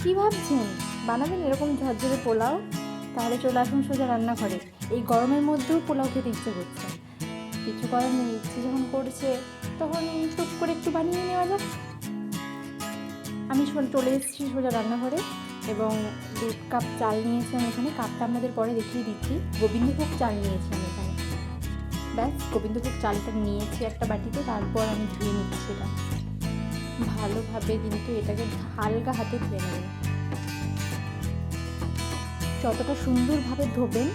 কী ভাবছেন, বানাবেন এরকম ঝরঝরে পোলাও? তাহলে চলে আসুন সোজা রান্নাঘরে। এই গরমের মধ্যেও পোলাও খেতে ইচ্ছে করছে, কিছু করার নেই। ইচ্ছে যখন করছে তখন টুক করে একটু বানিয়ে নেওয়া যাক। আমি চলে এসেছি সোজা রান্নাঘরে এবং 2 কাপ চাল নিয়েছি আমি এখানে। কাপটা আপনাদের পরে দেখিয়ে দিচ্ছি। গোবিন্দভোগ চাল নিয়েছি আমি এখানে। ব্যাস, গোবিন্দভোগ চালটা নিয়েছি একটা বাটিতে। তারপর আমি ধুয়ে নিচ্ছি এটা ভালোভাবে, কিন্তু এটাকে হালকা হাতে ধুয়ে নেবেন। যতটা সুন্দরভাবে ধোবেন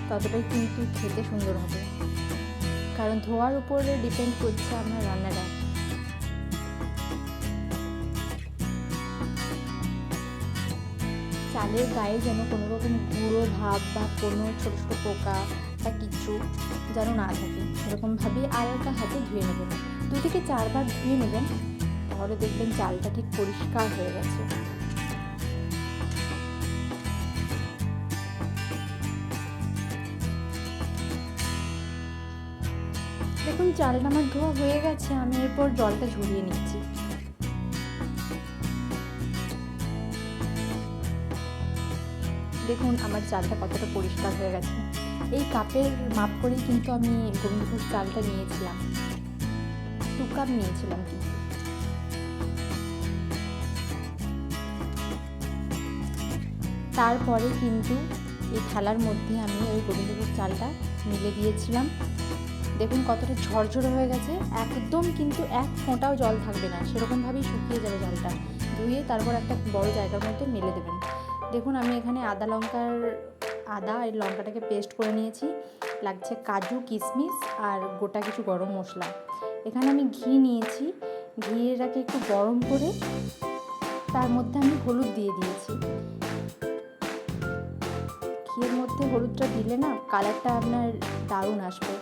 ততটাই কিন্তু খেতে সুন্দর হবে, কারণ ধোয়ার উপরে ডিপেন্ড করছে আপনার রান্নাটা। চালের গায়ে যেন কোনো রকম গুঁড়ো ভাব বা কোনো ছোটো ছোটো পোকা বা কিছু যেন না থাকে, এরকমভাবেই হালকা হাতে ধুয়ে নেবেন। 2 থেকে 4 বার ধুয়ে নেবেন, তাহলে দেখবেন চালটা ঠিক পরিষ্কার হয়ে গেছে। দেখুন চালটা আমার ধোয়া হয়ে গেছে, আমি এরপর জলটা ঝরিয়ে নিচ্ছি। দেখুন আমার চালটা কতটা পরিষ্কার হয়ে গেছে। এই কাপের মাপ করেই কিন্তু আমি গোবিন্দভোগ চালটা নিয়েছিলাম, 2 কাপ নিয়েছিলাম কিন্তু। তারপরে কিন্তু এই থালার মধ্যে আমি ওই গোবিন্দভোগ চালটা মিলে দিয়েছিলাম। দেখুন কতটা ঝরঝরে হয়ে গেছে, একদম কিন্তু এক ফোঁটাও জল থাকবে না, সেরকমভাবেই শুকিয়ে যাবে জলটা। ধুয়ে তারপর একটা বড় জায়গার মধ্যে মেলে দেবেন। দেখুন আমি এখানে আদা আর লঙ্কাটাকে পেস্ট করে নিয়েছি, লাগছে কাজু কিশমিশ আর গোটা কিছু গরম মশলা। এখানে আমি ঘি নিয়েছি, ঘিটাকে একটু গরম করে তার মধ্যে আমি হলুদ দিয়ে দিয়েছি। ঘিয়ের মধ্যে হলুদটা দিলে না কালারটা আপনার দারুণ আসবে।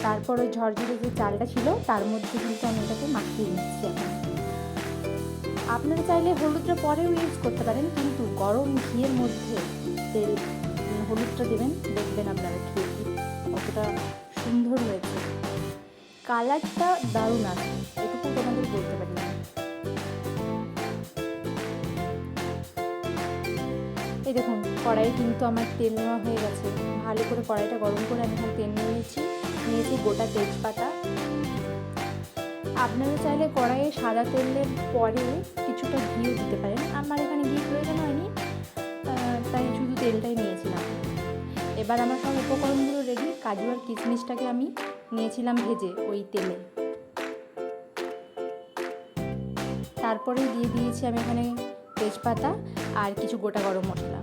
তারপর ওই ঝরঝরে যে চালটা ছিল তার মধ্যে কিন্তু আমি এটাকে মাখিয়ে নিচ্ছি এখন। আপনারা চাইলে হলুদটা পরেও ইউজ করতে পারেন, কিন্তু গরম ঘিয়ের মধ্যে হলুদটা দেবেন, দেখবেন আপনারা খেয়ে কতটা সুন্দর হয়েছে, কালারটা দারুণ আসে, এটুকু তোমাদের বলতে পারি। এই দেখুন কড়াইয়ে কিন্তু আমার তেল নেওয়া হয়ে গেছে। ভালো করে কড়াইটা গরম করে আমি এখানে তেল নিয়েছি গোটা তেজপাতা। আপনারা চাইলে কড়াইয়ে সাদা তেলের পরে কিছুটা ঘিও দিতে পারেন, আমার এখানে ঘি প্রয়োজন হয়নি, তাই শুধু তেলটাই নিয়েছিলাম। এবার আমার সব উপকরণগুলো রেডি। কাজু আর কিশমিশটাকে আমি নিয়েছিলাম ভেজে ওই তেলে। তারপরে দিয়ে দিয়েছি আমি এখানে তেজপাতা আর কিছু গোটা গরম মশলা,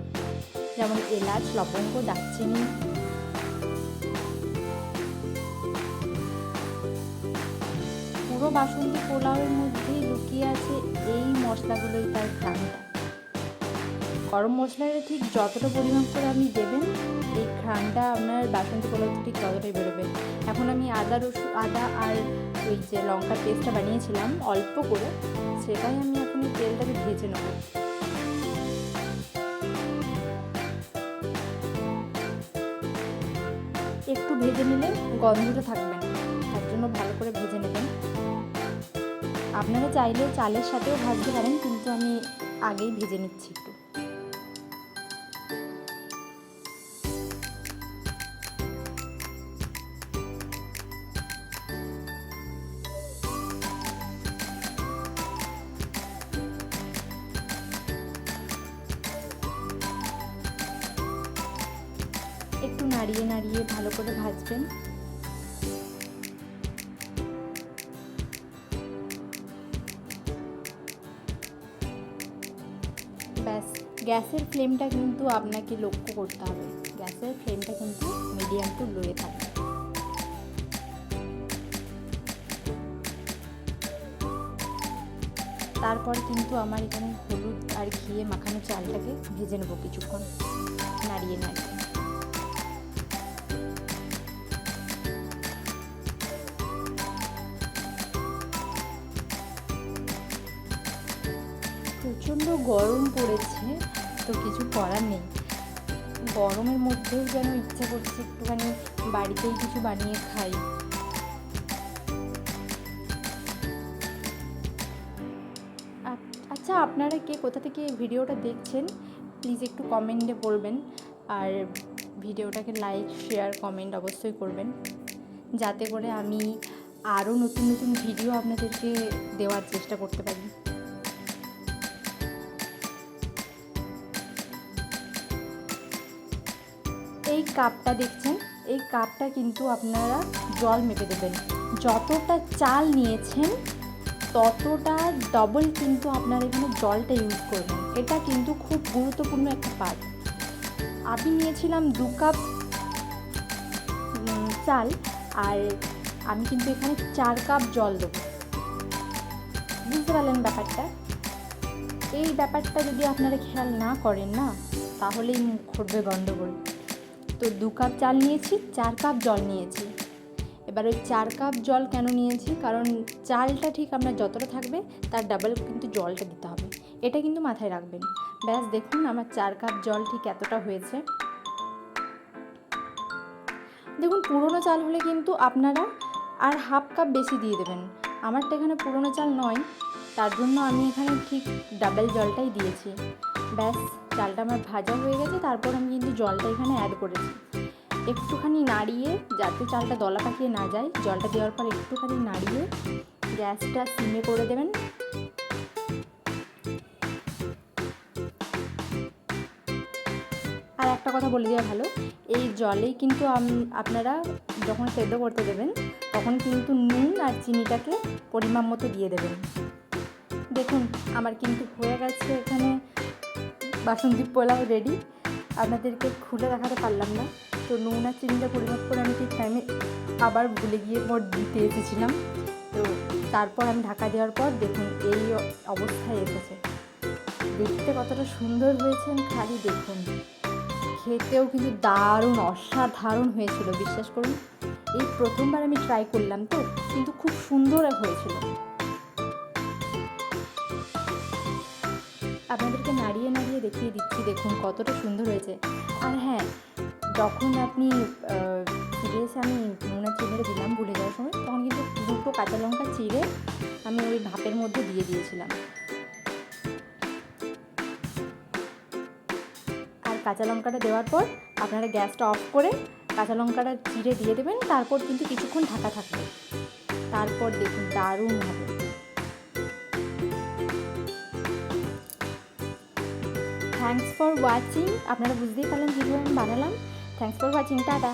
যেমন এলাচ, লবঙ্গ, দারচিনি। পুরো বাসন্তী পোলাওয়ের মধ্যেই লুকিয়ে আছে এই মশলাগুলোই, তার ঘ্রাণটা। গরম মশলাটা ঠিক যতটা পরিমাণ করে আপনি দেবেন, এই ঘ্রাণটা আপনার বাসন্তী পোলাওতে ঠিক ততটাই বেরোবে। এখন আমি আদা আর ওই যে লঙ্কার পেস্টটা বানিয়েছিলাম অল্প করে, সেটাই আমি এখন এই তেলটাকে ভেজে নেব। একটু ভেজে নিলে গন্ধটা থাকবে না, তার জন্য ভালো করে ভেজে নেবেন। আপনারা চাইলে চালের সাথেও ভাজতে পারেন, কিন্তু আমি আগেই ভেজে নিচ্ছি একটু। একটু নাড়িয়ে নাড়িয়ে ভালো করে ভাজবেন। ব্যাস, গ্যাসের ফ্লেমটা কিন্তু আপনাকে লক্ষ্য করতে হবে, গ্যাসের ফ্লেমটা কিন্তু মিডিয়াম টু লোয়ে থাকবে। তারপর কিন্তু আমার এখানে হলুদ আর ঘিয়ে মাখানো চালটাকে ভেজে নেবো কিছুক্ষণ নাড়িয়ে নাড়িয়ে। প্রচণ্ড গরম পড়েছে, তো কিছু করার নেই, গরমের মধ্যেও যেন ইচ্ছে করছে একটুখানি বাড়িতেই কিছু বানিয়ে খাই। আচ্ছা আপনারা কে কোথা থেকে ভিডিওটা দেখছেন প্লিজ একটু কমেন্টে বলবেন, আর ভিডিওটাকে লাইক শেয়ার কমেন্ট অবশ্যই করবেন, যাতে করে আমি আরও নতুন নতুন ভিডিও আপনাদেরকে দেওয়ার চেষ্টা করতে পারি। এই কাপটা দেখছেন, এই কাপটা কিন্তু আপনারা জল মেপে দেবেন। যতটা চাল নিয়েছেন ততটা ডবল কিন্তু আপনারা এখানে জলটা ইউজ করবেন। এটা কিন্তু খুব গুরুত্বপূর্ণ একটা পার্ট। আমি নিয়েছিলাম 2 কাপ চাল, আর আমি কিন্তু এখানে 4 কাপ জল দেবো। বুঝতে পারলেন ব্যাপারটা? এই ব্যাপারটা যদি আপনারা খেয়াল না করেন না, তাহলেই মুখ করবে গন্ডগোল। তো 2 কাপ চাল নিয়েছি, 4 কাপ জল নিয়েছি। এবার ওই 4 কাপ জল কেন নিয়েছি, কারণ চালটা ঠিক আপনার যতটা থাকবে তার ডাবল কিন্তু জলটা দিতে হবে, এটা কিন্তু মাথায় রাখবেন। ব্যাস দেখুন আমার 4 কাপ জল ঠিক এতটা হয়েছে। দেখুন পুরনো চাল হলে কিন্তু আপনারা আর হাফ কাপ বেশি দিয়ে দেবেন। আমারটা এখানে পুরনো চাল নয়, তার জন্য আমি এখানে ঠিক ডাবল জলটাই দিয়েছি। ব্যাস চালটা আমার ভাজা হয়ে গেছে, তারপর আমি কিন্তু জলটা এখানে অ্যাড করেছি। একটুখানি নাড়িয়ে, যাতে চালটা দলা পাকিয়ে না যায়, জলটা দেওয়ার পর একটুখানি নাড়িয়ে গ্যাসটা সিমে করে দেবেন। আর একটা কথা বলে দেওয়া ভালো, এই জলেই কিন্তু আপনারা যখন সেদ্ধ করতে দেবেন তখন কিন্তু নুন আর চিনিটাকে পরিমাণ মতো দিয়ে দেবেন। দেখুন আমার কিন্তু হয়ে গেছে এখানে বাসন্তী পোলাও রেডি। আপনাদেরকে খুলে দেখাতে পারলাম না, তো নুন আর চিনিটা পরিমাপ করে আমি ঠিক টাইমে আবার ভুলে গিয়ে মোট দিতে এসেছিলাম। তো তারপর আমি ঢাকা দেওয়ার পর দেখুন এই অবস্থায় এসেছে। দেখতে কতটা সুন্দর হয়েছে খালি দেখুন, খেতেও কিন্তু দারুণ অসাধারণ হয়েছিল। বিশ্বাস করুন, এই প্রথমবার আমি ট্রাই করলাম, তো কিন্তু খুব সুন্দর হয়েছিল। আপনাদেরকে নাড়িয়ে নাড়িয়ে দেখিয়ে দিচ্ছি, দেখুন কতটা সুন্দর হয়েছে। আর হ্যাঁ, যখন আপনি ফিরে এসে আমি নুন আর চিনিটা দিলাম ভুলে যাওয়ার সময়, তখন কিন্তু 2টো কাঁচা লঙ্কা চিড়ে আমি ওই ভাপের মধ্যে দিয়ে দিয়েছিলাম। আর কাঁচা লঙ্কাটা দেওয়ার পর আপনারা গ্যাসটা অফ করে কাঁচা লঙ্কাটা চিড়ে দিয়ে দেবেন, তারপর কিন্তু কিছুক্ষণ ঢাকা থাকবে। তারপর দেখুন দারুণ হবে। Thanks for watching. আপনারা বুঝতেই পারলেন কীভাবে আমি বানালাম। Thanks for watching, tata.